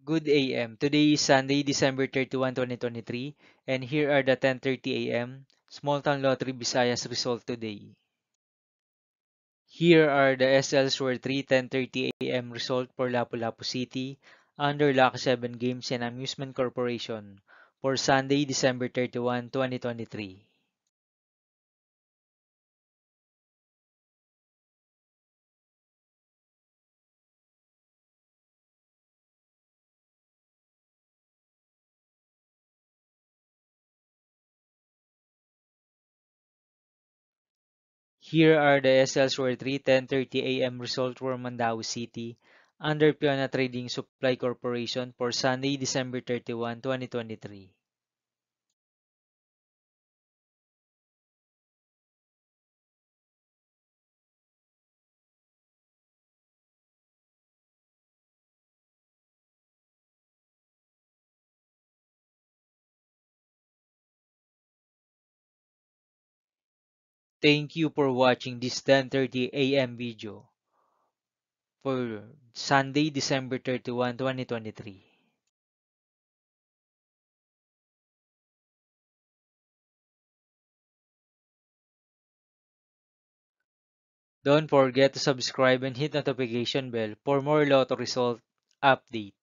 Good AM. Today is Sunday, December 31, 2023, and here are the 10:30 AM Small Town Lottery Visayas result today. Here are the SL Sword 3 10:30 AM result for Lapu-Lapu City under Lucky 7 Games and Amusement Corporation for Sunday, December 31, 2023. Here are the SL Sword 3 10:30 AM result for Mandaue City under Piona Trading Supply Corporation for Sunday, December 31, 2023. Thank you for watching this 10:30 AM video for Sunday, December 31, 2023. Don't forget to subscribe and hit notification bell for more lotto result update.